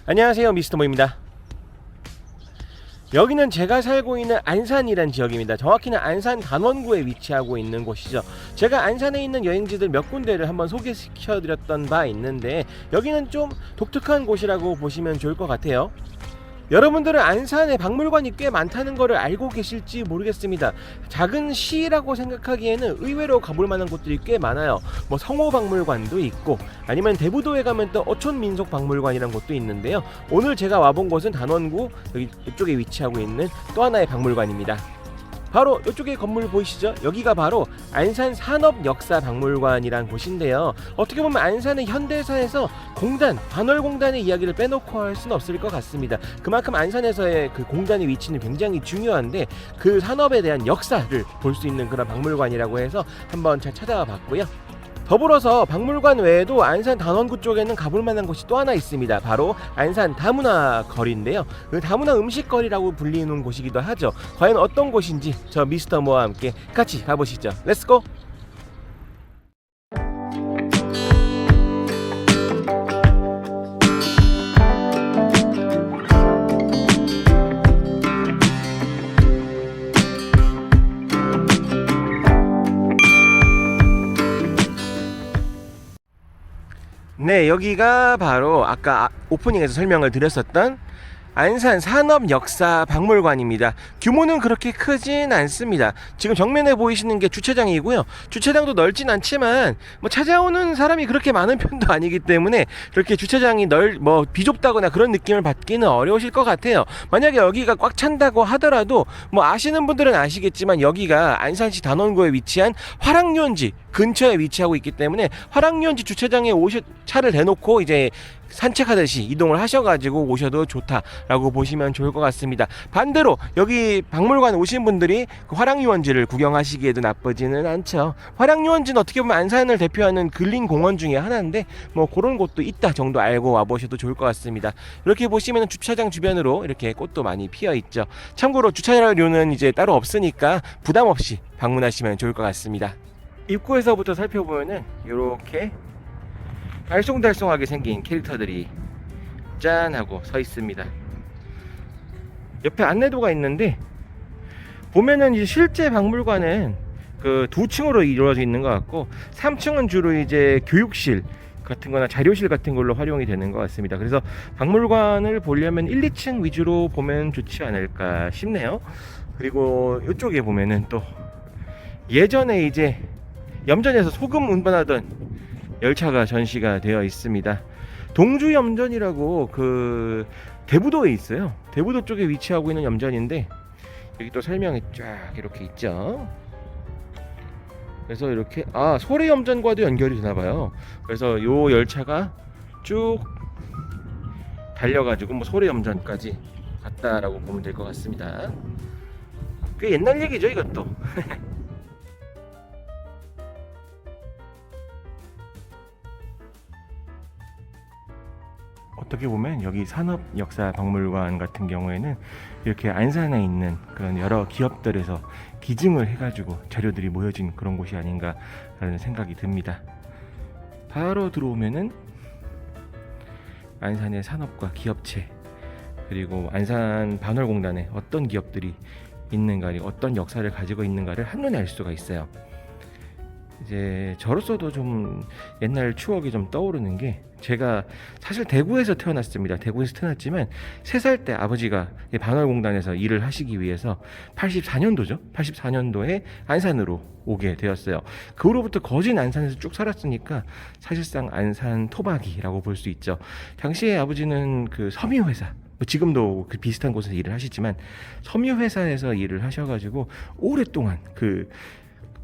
안녕하세요, 미스터 모입니다. 여기는 제가 살고 있는 안산이란 지역입니다. 정확히는 안산 단원구에 위치하고 있는 곳이죠. 제가 안산에 있는 여행지들 몇 군데를 한번 소개시켜 드렸던 바 있는데 여기는 좀 독특한 곳이라고 보시면 좋을 것 같아요. 여러분들은 안산에 박물관이 꽤 많다는 것을 알고 계실지 모르겠습니다. 작은 시라고 생각하기에는 의외로 가볼 만한 곳들이 꽤 많아요. 뭐 성호박물관도 있고 아니면 대부도에 가면 또 어촌민속박물관이란 곳도 있는데요. 오늘 제가 와본 곳은 단원구 여기 이쪽에 위치하고 있는 또 하나의 박물관입니다. 바로 이쪽에 건물 보이시죠? 여기가 바로 안산 산업역사박물관이란 곳인데요. 어떻게 보면 안산의 현대사에서 공단, 반월공단의 이야기를 빼놓고 할 수는 없을 것 같습니다. 그만큼 안산에서의 그 공단의 위치는 굉장히 중요한데 그 산업에 대한 역사를 볼 수 있는 그런 박물관이라고 해서 한번 잘 찾아와 봤고요. 더불어서 박물관 외에도 안산 단원구 쪽에는 가볼 만한 곳이 또 하나 있습니다. 바로 안산 다문화 거리인데요. 그 다문화 음식거리라고 불리는 곳이기도 하죠. 과연 어떤 곳인지 저 미스터 모와 함께 같이 가보시죠. 렛츠고! 네, 여기가 바로 아까 오프닝에서 설명을 드렸었던 안산 산업역사박물관입니다. 규모는 그렇게 크진 않습니다. 지금 정면에 보이시는 게 주차장이고요. 주차장도 넓진 않지만 뭐 찾아오는 사람이 그렇게 많은 편도 아니기 때문에 그렇게 주차장이 비좁다거나 그런 느낌을 받기는 어려우실 것 같아요. 만약에 여기가 꽉 찬다고 하더라도 뭐 아시는 분들은 아시겠지만 여기가 안산시 단원구에 위치한 화랑유원지 근처에 위치하고 있기 때문에 화랑유원지 주차장에 차를 대놓고 이제 산책하듯이 이동을 하셔가지고 오셔도 좋다라고 보시면 좋을 것 같습니다. 반대로 여기 박물관 오신 분들이 그 화랑유원지를 구경하시기에도 나쁘지는 않죠. 화랑유원지는 어떻게 보면 안산을 대표하는 근린공원 중에 하나인데 뭐 그런 곳도 있다 정도 알고 와보셔도 좋을 것 같습니다. 이렇게 보시면 주차장 주변으로 이렇게 꽃도 많이 피어 있죠. 참고로 주차료는 이제 따로 없으니까 부담 없이 방문하시면 좋을 것 같습니다. 입구에서부터 살펴보면은 이렇게 알쏭달쏭하게 생긴 캐릭터들이 짠 하고 서 있습니다. 옆에 안내도가 있는데 보면은 이제 실제 박물관은 그 2층으로 이루어져 있는 것 같고 3층은 주로 이제 교육실 같은 거나 자료실 같은 걸로 활용이 되는 것 같습니다. 그래서 박물관을 보려면 1, 2층 위주로 보면 좋지 않을까 싶네요. 그리고 이쪽에 보면은 또 예전에 이제 염전에서 소금 운반하던 열차가 전시가 되어 있습니다. 동주염전이라고 그 대부도에 있어요. 대부도 쪽에 위치하고 있는 염전인데 여기 또 설명이 쫙 이렇게 있죠. 그래서 이렇게 소래염전과도 연결이 되나봐요. 그래서 요 열차가 쭉 달려가지고 뭐 소래염전까지 갔다라고 보면 될 것 같습니다. 꽤 옛날 얘기죠 이것도. 어떻게 보면 여기 산업역사박물관 같은 경우에는 이렇게 안산에 있는 그런 여러 기업들에서 기증을 해가지고 자료들이 모여진 그런 곳이 아닌가라는 생각이 듭니다. 바로 들어오면은 안산의 산업과 기업체 그리고 안산 반월공단에 어떤 기업들이 있는가, 어떤 역사를 가지고 있는가를 한눈에 알 수가 있어요. 이제 저로서도 좀 옛날 추억이 좀 떠오르는 게 제가 사실 대구에서 태어났습니다. 대구에서 태어났지만 3살 때 아버지가 반월공단에서 일을 하시기 위해서 84년도죠. 84년도에 안산으로 오게 되었어요. 그 후로부터 거진 안산에서 쭉 살았으니까 사실상 안산 토박이라고 볼 수 있죠. 당시에 아버지는 그 섬유회사 지금도 그 비슷한 곳에서 일을 하시지만 섬유회사에서 일을 하셔가지고 오랫동안 그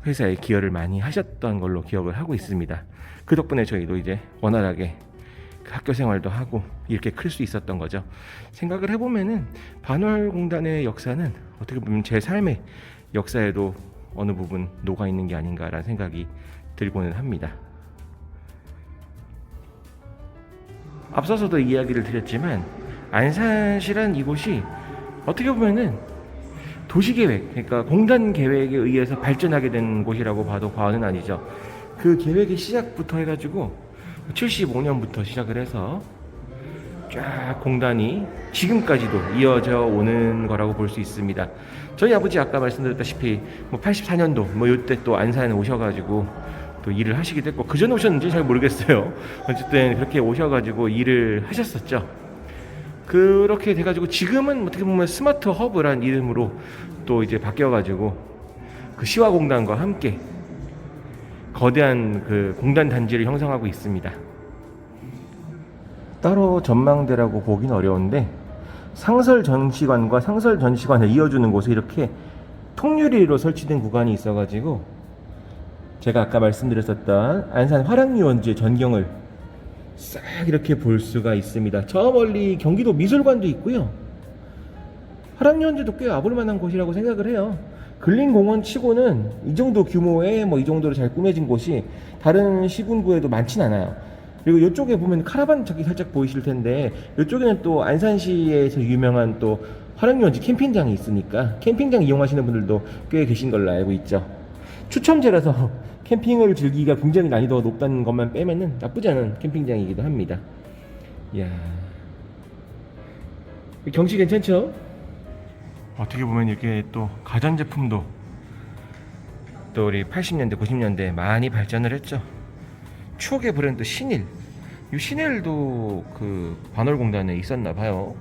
회사에 기여를 많이 하셨던 걸로 기억을 하고 있습니다. 그 덕분에 저희도 이제 원활하게 학교 생활도 하고 이렇게 클 수 있었던 거죠. 생각을 해보면은 반월공단의 역사는 어떻게 보면 제 삶의 역사에도 어느 부분 녹아 있는 게 아닌가라는 생각이 들고는 합니다. 앞서서도 이야기를 드렸지만 안산시란 이곳이 어떻게 보면은 도시계획, 그러니까 공단 계획에 의해서 발전하게 된 곳이라고 봐도 과언은 아니죠. 그 계획의 시작부터 해가지고 75년부터 시작을 해서 쫙 공단이 지금까지도 이어져 오는 거라고 볼 수 있습니다. 저희 아버지 아까 말씀드렸다시피 뭐 84년도 뭐 이때 또 안산에 오셔가지고 또 일을 하시기도 했고, 그전에 오셨는지 잘 모르겠어요. 어쨌든 그렇게 오셔가지고 일을 하셨었죠. 그렇게 돼가지고 지금은 어떻게 보면 스마트 허브란 이름으로 또 이제 바뀌어가지고 그 시화공단과 함께 거대한 그 공단 단지를 형성하고 있습니다. 따로 전망대라고 보긴 어려운데 상설 전시관과 상설 전시관을 이어주는 곳에 이렇게 통유리로 설치된 구간이 있어가지고 제가 아까 말씀드렸었던 안산 화랑유원지의 전경을 싹 이렇게 볼 수가 있습니다. 저 멀리 경기도 미술관도 있고요. 화랑유원지도 꽤 와볼 만한 곳이라고 생각을 해요. 근린공원 치고는 이 정도 규모의 뭐 이 정도로 잘 꾸며진 곳이 다른 시군구에도 많진 않아요. 그리고 이쪽에 보면 카라반 저기 살짝 보이실 텐데 이쪽에는 또 안산시에서 유명한 또 화랑유원지 캠핑장이 있으니까 캠핑장 이용하시는 분들도 꽤 계신 걸로 알고 있죠. 추첨제라서 캠핑을 즐기기가 굉장히 난이도가 높다는 것만 빼면은 나쁘지 않은 캠핑장이기도 합니다. 이야, 경치 괜찮죠? 어떻게 보면 이렇게 또 가전제품도 또 우리 80년대 90년대 많이 발전을 했죠. 추억의 브랜드 신일, 이 신일도 그 반월공단에 있었나 봐요.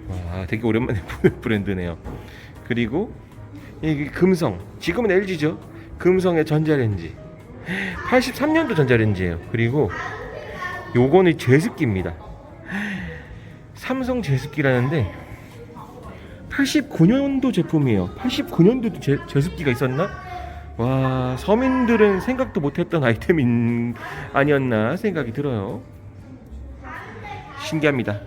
와, 되게 오랜만에 보는 브랜드네요. 그리고 이 금성, 지금은 LG죠. 금성의 전자레인지 83년도 전자레인지예요. 그리고 요거는 제습기입니다. 삼성 제습기라는데 89년도 제품이에요. 89년도도 제습기가 있었나? 와, 서민들은 생각도 못했던 아이템 아니었나 생각이 들어요. 신기합니다.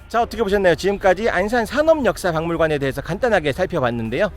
자, 어떻게 보셨나요? 지금까지 안산 산업역사박물관에 대해서 간단하게 살펴봤는데요.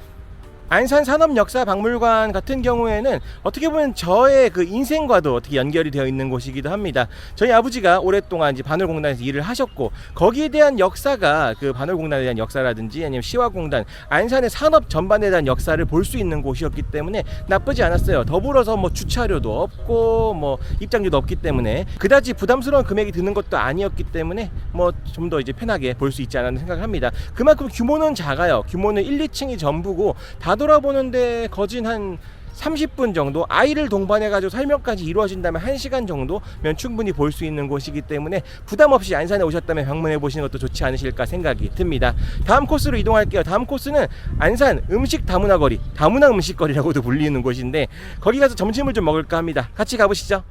안산 산업역사박물관 같은 경우에는 어떻게 보면 저의 그 인생과도 어떻게 연결이 되어 있는 곳이기도 합니다. 저희 아버지가 오랫동안 이제 반월공단에서 일을 하셨고 거기에 대한 역사가 그 반월공단에 대한 역사라든지 아니면 시화공단, 안산의 산업 전반에 대한 역사를 볼 수 있는 곳이었기 때문에 나쁘지 않았어요. 더불어서 뭐 주차료도 없고 뭐 입장료도 없기 때문에 그다지 부담스러운 금액이 드는 것도 아니었기 때문에 뭐 좀 더 이제 편하게 볼 수 있지 않았나 생각을 합니다. 그만큼 규모는 작아요. 규모는 1, 2층이 전부고 다 돌아보는데 거진 한 30분 정도, 아이를 동반해가지고 설명까지 이루어진다면 1시간 정도면 충분히 볼 수 있는 곳이기 때문에 부담 없이 안산에 오셨다면 방문해 보시는 것도 좋지 않으실까 생각이 듭니다. 다음 코스로 이동할게요. 다음 코스는 안산 음식 다문화 거리, 다문화 음식거리라고도 불리는 곳인데 거기 가서 점심을 좀 먹을까 합니다. 같이 가보시죠.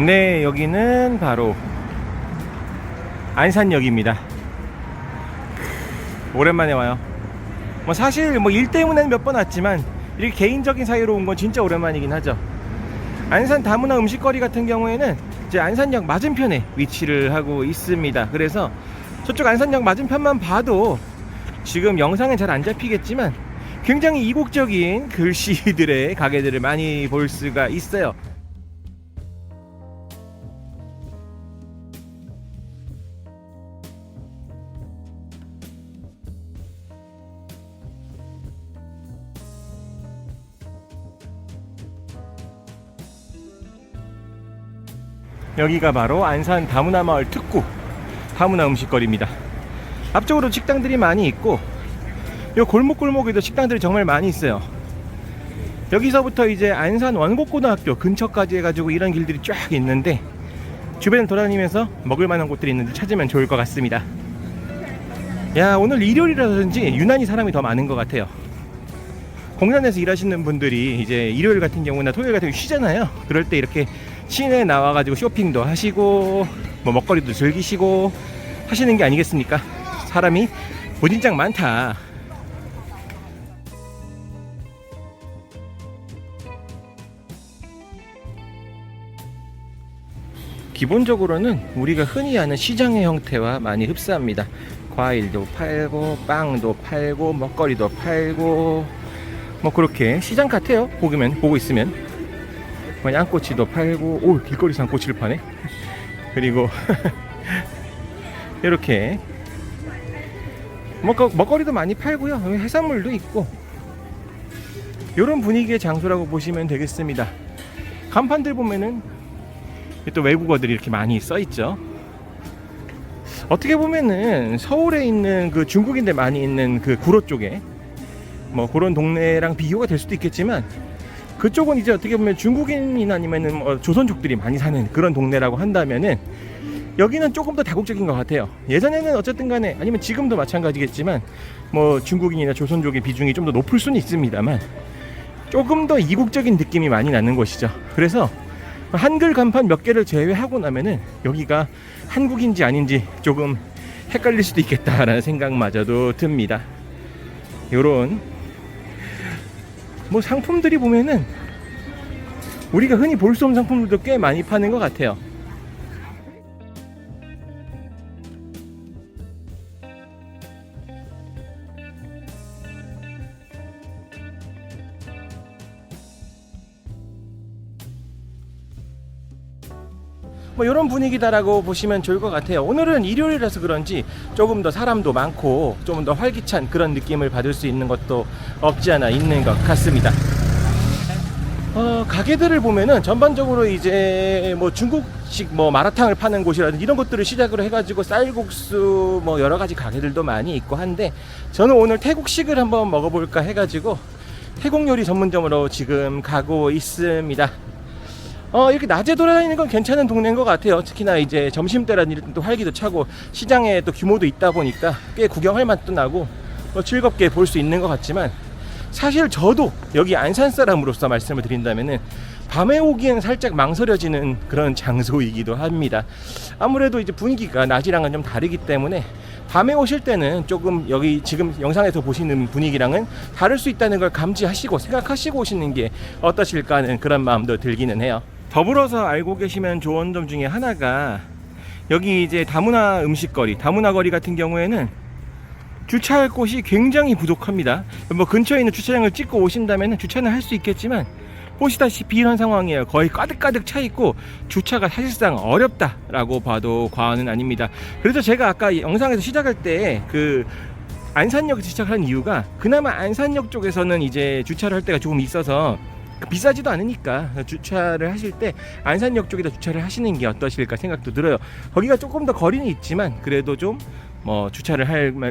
네, 여기는 바로 안산역입니다. 오랜만에 와요. 뭐 사실 뭐 일 때문에는 몇 번 왔지만 이렇게 개인적인 사유로 온 건 진짜 오랜만이긴 하죠. 안산 다문화 음식거리 같은 경우에는 이제 안산역 맞은편에 위치를 하고 있습니다. 그래서 저쪽 안산역 맞은편만 봐도 지금 영상은 잘 안 잡히겠지만 굉장히 이국적인 글씨들의 가게들을 많이 볼 수가 있어요. 여기가 바로 안산 다문화마을 특구 다문화 음식거리입니다. 앞쪽으로 식당들이 많이 있고 요 골목골목에도 식당들이 정말 많이 있어요. 여기서부터 이제 안산 원곡고등학교 근처까지 해가지고 이런 길들이 쫙 있는데 주변을 돌아다니면서 먹을 만한 곳들이 있는데 찾으면 좋을 것 같습니다. 야, 오늘 일요일이라든지 유난히 사람이 더 많은 것 같아요. 공단에서 일하시는 분들이 이제 일요일 같은 경우나 토요일 같은 경우 쉬잖아요. 그럴 때 이렇게 시내에 나와가지고 쇼핑도 하시고 뭐 먹거리도 즐기시고 하시는 게 아니겠습니까? 사람이 무진장 많다. 기본적으로는 우리가 흔히 아는 시장의 형태와 많이 흡사합니다. 과일도 팔고 빵도 팔고 먹거리도 팔고 뭐 그렇게 시장 같아요. 보고 있으면 뭐 양꼬치도 팔고, 오, 길거리에서 양꼬치를 파네. 그리고 이렇게 먹거리도 많이 팔고요. 해산물도 있고 이런 분위기의 장소라고 보시면 되겠습니다. 간판들 보면은 또 외국어들이 이렇게 많이 써 있죠. 어떻게 보면은 서울에 있는 그 중국인들 많이 있는 그 구로 쪽에 뭐 그런 동네랑 비교가 될 수도 있겠지만, 그쪽은 이제 어떻게 보면 중국인이나 아니면은 뭐 조선족들이 많이 사는 그런 동네라고 한다면은, 여기는 조금 더 다국적인 것 같아요. 예전에는 어쨌든 간에, 아니면 지금도 마찬가지겠지만 뭐 중국인이나 조선족의 비중이 좀 더 높을 수는 있습니다만 조금 더 이국적인 느낌이 많이 나는 곳이죠. 그래서 한글 간판 몇 개를 제외하고 나면은 여기가 한국인지 아닌지 조금 헷갈릴 수도 있겠다라는 생각마저도 듭니다. 요런 뭐 상품들이 보면은 우리가 흔히 볼 수 없는 상품들도 꽤 많이 파는 것 같아요. 뭐 이런 분위기다라고 보시면 좋을 것 같아요. 오늘은 일요일이라서 그런지 조금 더 사람도 많고 좀 더 활기찬 그런 느낌을 받을 수 있는 것도 없지 않아 있는 것 같습니다. 가게들을 보면은 전반적으로 이제 뭐 중국식 뭐 마라탕을 파는 곳이라든지 이런 것들을 시작으로 해가지고 쌀국수 뭐 여러 가지 가게들도 많이 있고 한데, 저는 오늘 태국식을 한번 먹어볼까 해가지고 태국 요리 전문점으로 지금 가고 있습니다. 이렇게 낮에 돌아다니는 건 괜찮은 동네인 것 같아요. 특히나 이제 점심때라는 일은 또 활기도 차고 시장에 또 규모도 있다 보니까 꽤 구경할 맛도 나고 즐겁게 볼 수 있는 것 같지만, 사실 저도 여기 안산 사람으로서 말씀을 드린다면은 밤에 오기엔 살짝 망설여지는 그런 장소이기도 합니다. 아무래도 이제 분위기가 낮이랑은 좀 다르기 때문에 밤에 오실 때는 조금 여기 지금 영상에서 보시는 분위기랑은 다를 수 있다는 걸 감지하시고 생각하시고 오시는 게 어떠실까 하는 그런 마음도 들기는 해요. 더불어서 알고 계시면 좋은 점 중에 하나가, 여기 이제 다문화 음식거리, 다문화 거리 같은 경우에는 주차할 곳이 굉장히 부족합니다. 뭐 근처에 있는 주차장을 찍고 오신다면 주차는 할 수 있겠지만, 보시다시피 이런 상황이에요. 거의 가득가득 차 있고 주차가 사실상 어렵다라고 봐도 과언은 아닙니다. 그래서 제가 아까 영상에서 시작할 때 그 안산역에서 시작한 이유가, 그나마 안산역 쪽에서는 이제 주차를 할 때가 조금 있어서 비싸지도 않으니까 주차를 하실 때 안산역 쪽에다 주차를 하시는 게 어떠실까 생각도 들어요. 거기가 조금 더 거리는 있지만 그래도 좀 뭐 주차를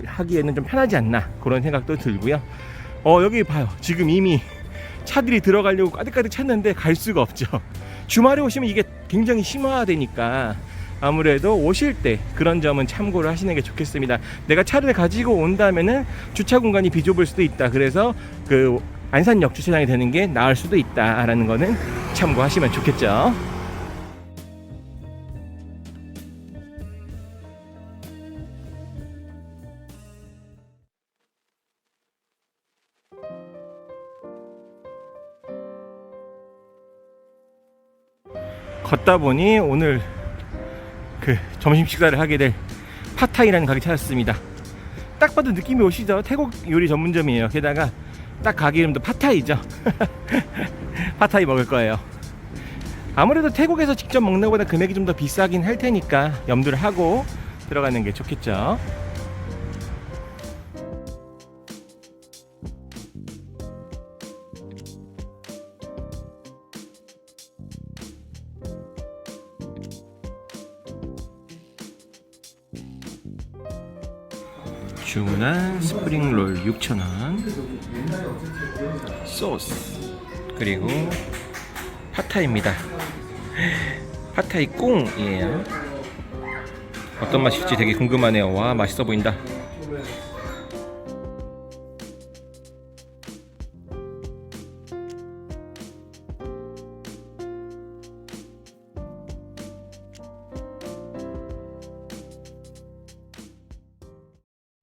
하기에는 좀 편하지 않나 그런 생각도 들고요. 여기 봐요. 지금 이미 차들이 들어가려고 가득가득 찼는데 갈 수가 없죠. 주말에 오시면 이게 굉장히 심화되니까 아무래도 오실 때 그런 점은 참고를 하시는 게 좋겠습니다. 내가 차를 가지고 온다면은 주차 공간이 비좁을 수도 있다. 그래서 그 안산역 주차장이 되는 게 나을 수도 있다라는 거는 참고하시면 좋겠죠. 걷다 보니 오늘 그 점심 식사를 하게 될 팟타이라는 가게 찾았습니다. 딱 봐도 느낌이 오시죠? 태국 요리 전문점이에요. 게다가 딱 가게 이름도 팟타이죠. 팟타이 먹을 거예요. 아무래도 태국에서 직접 먹는 것보다 금액이 좀 더 비싸긴 할 테니까 염두를 하고 들어가는 게 좋겠죠. 주문한 스프링롤 6,000원, 소스, 그리고 팟타이입니다. 팟타이 꽁이에요. 어떤 맛일지 되게 궁금하네요. 와, 맛있어 보인다.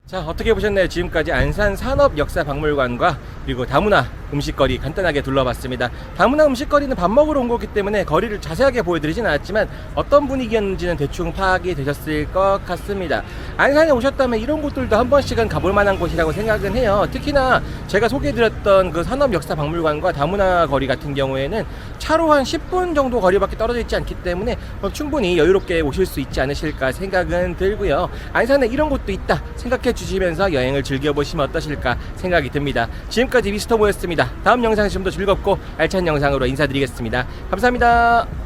자, 어떻게 보셨나요? 지금까지 안산 산업역사박물관과 그리고 다문화 음식거리 간단하게 둘러봤습니다. 다문화 음식거리는 밥 먹으러 온 거기 때문에 거리를 자세하게 보여드리진 않았지만 어떤 분위기였는지는 대충 파악이 되셨을 것 같습니다. 안산에 오셨다면 이런 곳들도 한 번씩은 가볼 만한 곳이라고 생각은 해요. 특히나 제가 소개해드렸던 그 산업역사박물관과 다문화 거리 같은 경우에는 차로 한 10분 정도 거리밖에 떨어져 있지 않기 때문에 충분히 여유롭게 오실 수 있지 않으실까 생각은 들고요. 안산에 이런 곳도 있다 생각해 주시면서 여행을 즐겨보시면 어떠실까 생각이 듭니다. 지금까지 미스터모였습니다. 다음 영상에서 좀 더 즐겁고 알찬 영상으로 인사드리겠습니다. 감사합니다.